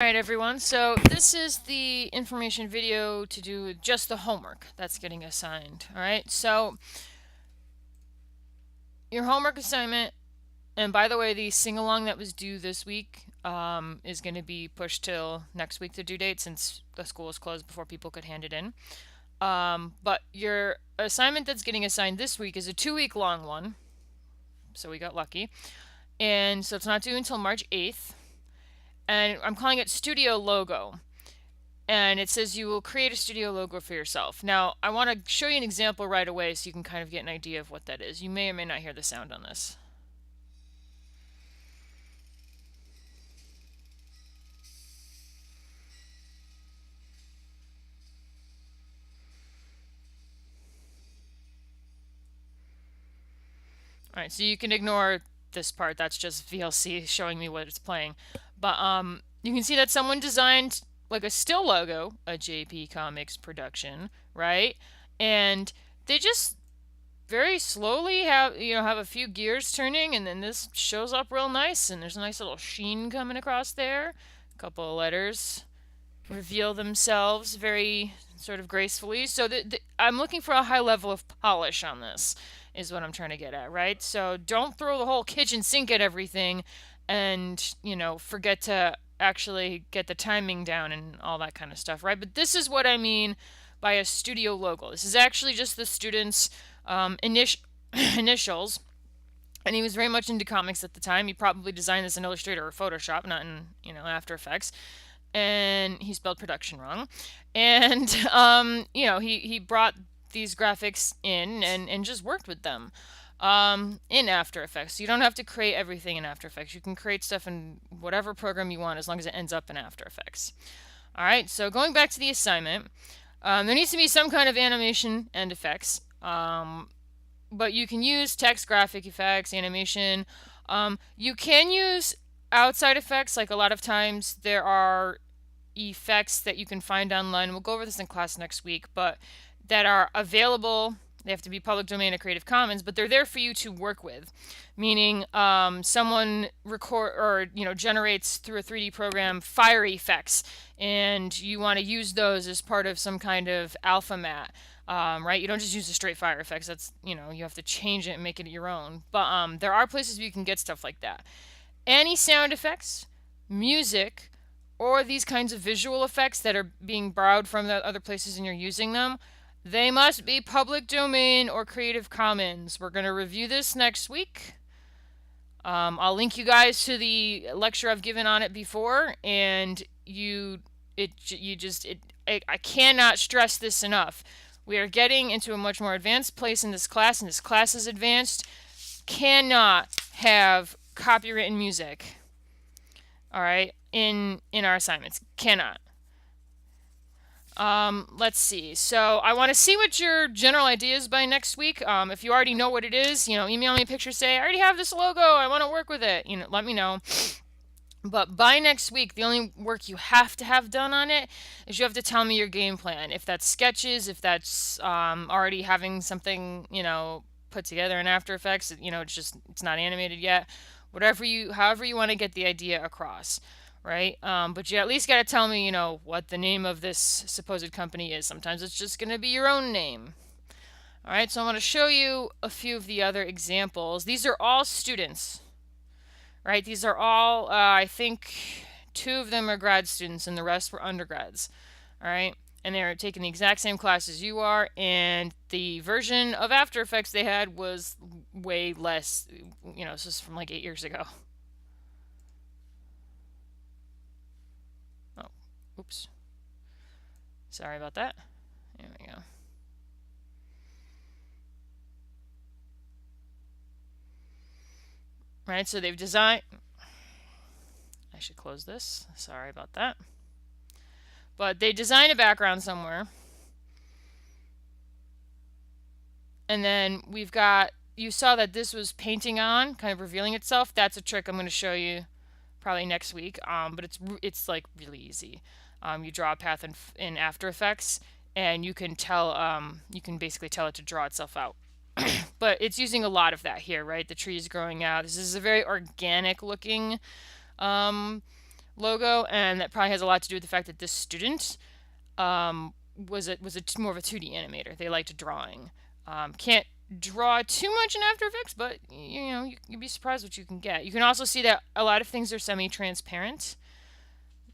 Alright everyone, so this is the information video to do just the homework that's getting assigned. Alright, so your homework assignment, and by the way, the sing-along that was due this week is going to be pushed till next week, the due date, since the school was closed before people could hand it in. But your assignment that's getting assigned this week is a 2-week long one, so we got lucky. And so it's not due until March 8th. And I'm calling it Studio Logo. And it says you will create a studio logo for yourself. Now, I want to show you an example right away so you can kind of get an idea of what that is. You may or may not hear the sound on this. Alright, so you can ignore this part. That's just VLC showing me what it's playing. But you can see that someone designed like a still logo, a JP Comics production, right? And they just very slowly have a few gears turning, and then this shows up real nice, and there's a nice little sheen coming across there. A couple of letters reveal themselves very sort of gracefully. So I'm looking for a high level of polish on this is what I'm trying to get at, right? So don't throw the whole kitchen sink at everything and, forget to actually get the timing down and all that kind of stuff, right? But this is what I mean by a studio logo. This is actually just the student's initials. And he was very much into comics at the time. He probably designed this in Illustrator or Photoshop, not in, After Effects. And he spelled production wrong. And, he brought these graphics in and just worked with them in After Effects. So you don't have to create everything in After Effects. You can create stuff in whatever program you want as long as it ends up in After Effects. All right, so going back to the assignment, there needs to be some kind of animation and effects. But you can use text, graphic effects, animation. You can use outside effects. Like a lot of times there are effects that you can find online. We'll go over this in class next week, but that are available. They have to be public domain or Creative Commons, but they're there for you to work with. Meaning, someone record or generates through a 3D program fire effects, and you want to use those as part of some kind of alpha mat. Right? You don't just use the straight fire effects. That's, you have to change it and make it your own. But there are places where you can get stuff like that. Any sound effects, music, or these kinds of visual effects that are being borrowed from the other places and you're using them, they must be public domain or Creative Commons. We're going to review this next week. I'll link you guys to the lecture I've given on it before, and I cannot stress this enough. We are getting into a much more advanced place in this class, and this class is advanced. Cannot have copywritten music, all right, in our assignments. Cannot. Let's see. So I want to see what your general idea is by next week. If you already know what it is, email me a picture, say, I already have this logo, I want to work with it. Let me know. But by next week, the only work you have to have done on it is you have to tell me your game plan. If that's sketches, if that's already having something, put together in After Effects, it's not animated yet. However you want to get the idea across, right? But you at least got to tell me, what the name of this supposed company is. Sometimes it's just going to be your own name. All right, so I'm going to show you a few of the other examples. These are all students. Right, these are all, I think 2 of them are grad students and the rest were undergrads. All right, and they're taking the exact same class as you are, and the version of After Effects they had was way less, this is from like 8 years ago. Oh, oops. Sorry about that. There we go. Right, so they've designed... I should close this. Sorry about that. But they design a background somewhere. And then we've got, you saw that this was painting on, kind of revealing itself. That's a trick I'm going to show you probably next week. But it's like really easy. You draw a path in After Effects, and you can basically tell it to draw itself out. But it's using a lot of that here, right? The trees growing out. This is a very organic looking logo, and that probably has a lot to do with the fact that this student was more of a 2D animator. They liked drawing. Can't draw too much in After Effects, but you'd be surprised what you can get. You can also see that a lot of things are semi-transparent,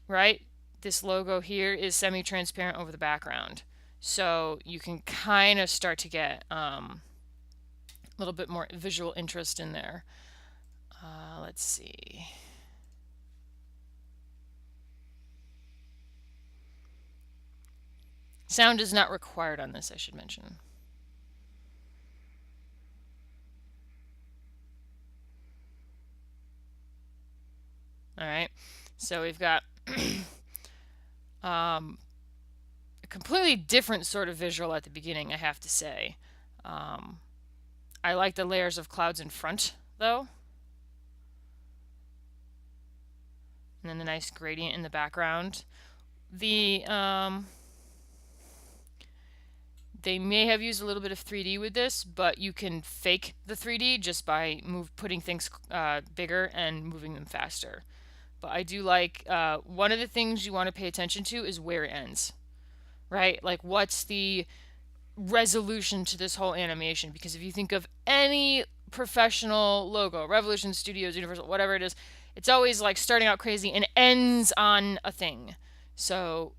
right? This logo here is semi-transparent over the background, so you can kind of start to get a little bit more visual interest in there. Let's see. Sound is not required on this, I should mention. All right, so we've got a completely different sort of visual at the beginning, I have to say. I like the layers of clouds in front, though. And then the nice gradient in the background. They may have used a little bit of 3D with this, but you can fake the 3D just by putting things bigger and moving them faster. But I do like, one of the things you want to pay attention to is where it ends, right? Like, what's the resolution to this whole animation? Because if you think of any professional logo, Revolution Studios, Universal, whatever it is, it's always like starting out crazy and ends on a thing. So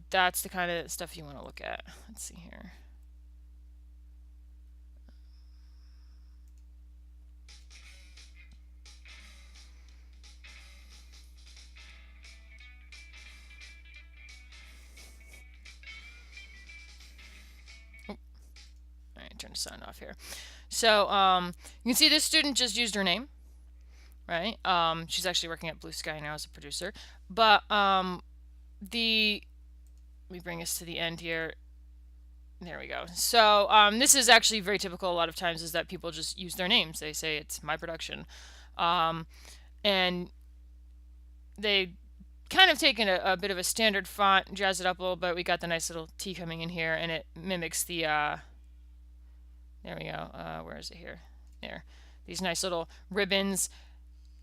that's the kind of stuff you want to look at. Let's see here. All right, turn the sound off here. So you can see this student just used her name, right? She's actually working at Blue Sky now as a producer. But let me bring us to the end here. There we go. So this is actually very typical a lot of times, is that people just use their names. They say it's my production. And they kind of taken a bit of a standard font, jazz it up a little bit. We got the nice little T coming in here, and it mimics the, there we go. Where is it here? There. These nice little ribbons.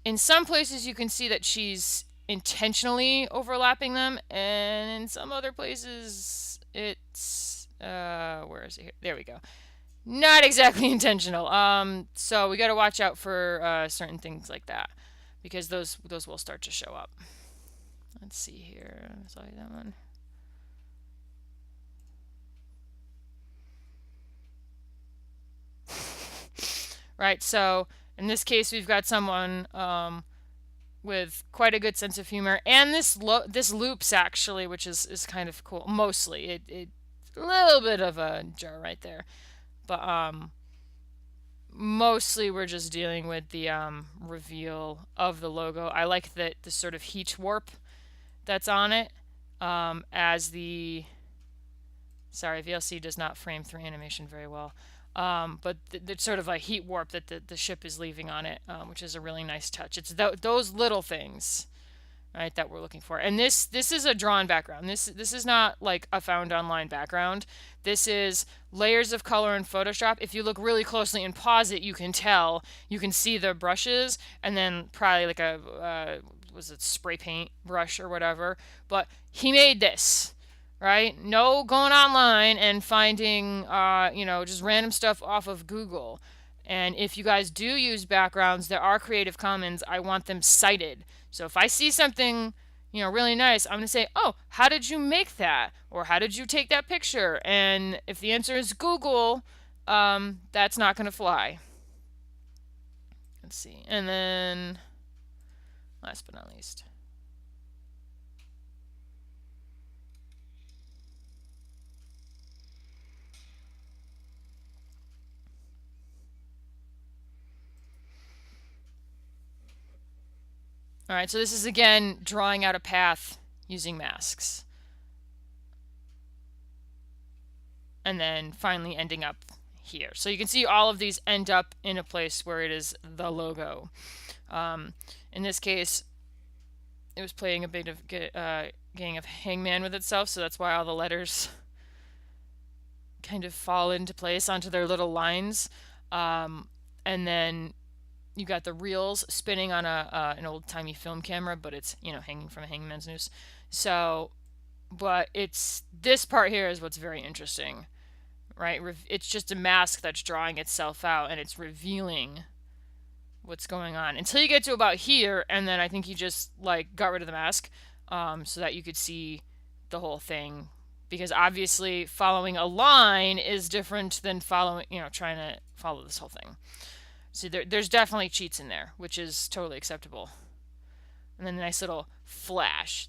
In some places you can see that she's intentionally overlapping them, and in some other places it's, where is it here? There we go. Not exactly intentional. So we got to watch out for certain things like that, because those will start to show up. Let's see here. I saw that one. Right, so in this case we've got someone with quite a good sense of humor, and this loops actually, which is kind of cool. Mostly, it a little bit of a jar right there, but mostly we're just dealing with the reveal of the logo. I like that the sort of heat warp that's on it, as the, sorry, VLC does not frame through animation very well. But it's sort of a heat warp that the ship is leaving on it, which is a really nice touch. It's those little things, right, that we're looking for. And this is a drawn background. This is not like a found online background. This is layers of color in Photoshop. If you look really closely and pause it, you can tell. You can see the brushes, and then probably like a was it spray paint brush or whatever. But he made this. Right? No going online and finding, just random stuff off of Google. And if you guys do use backgrounds that are Creative Commons, I want them cited. So if I see something, really nice, I'm going to say, oh, how did you make that? Or how did you take that picture? And if the answer is Google, that's not going to fly. Let's see. And then, last but not least. All right, so this is again drawing out a path using masks. And then finally ending up here. So you can see all of these end up in a place where it is the logo. In this case, it was playing a bit of game of hangman with itself, so that's why all the letters kind of fall into place onto their little lines. And then You got the reels spinning on an old-timey film camera, but it's, hanging from a hangman's noose. So, but it's this part here is what's very interesting, right? It's just a mask that's drawing itself out, and it's revealing what's going on until you get to about here, and then I think he just like got rid of the mask, so that you could see the whole thing, because obviously following a line is different than following, trying to follow this whole thing. So there's definitely cheats in there, which is totally acceptable. And then a nice little flash.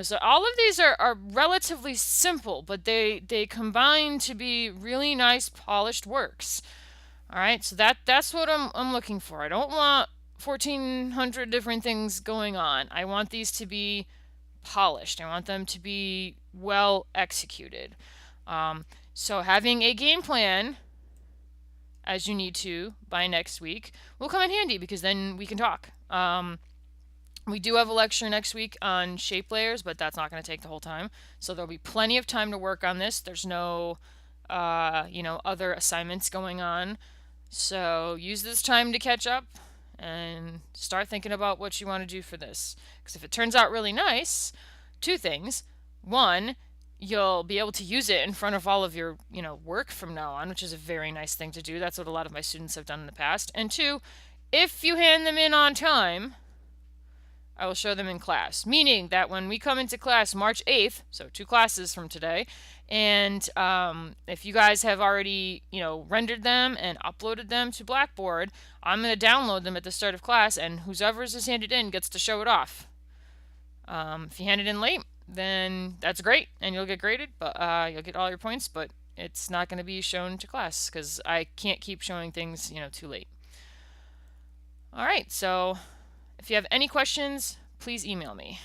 So all of these are relatively simple, but they combine to be really nice polished works. All right, so that's what I'm looking for. I don't want 1,400 different things going on. I want these to be polished. I want them to be well executed. So having a game plan, as you need to by next week, will come in handy, because then we can talk. We do have a lecture next week on shape layers, but that's not going to take the whole time. So there'll be plenty of time to work on this. There's no, other assignments going on. So use this time to catch up and start thinking about what you want to do for this. Because if it turns out really nice, two things. One, you'll be able to use it in front of all of your, work from now on, which is a very nice thing to do. That's what a lot of my students have done in the past. And two, if you hand them in on time, I will show them in class, meaning that when we come into class March 8th, so 2 classes from today, and if you guys have already, rendered them and uploaded them to Blackboard, I'm going to download them at the start of class, and whoever's is handed in gets to show it off. If you hand it in late, then that's great, and you'll get graded, but you'll get all your points, but it's not going to be shown to class, because I can't keep showing things, too late. All right, so if you have any questions, please email me.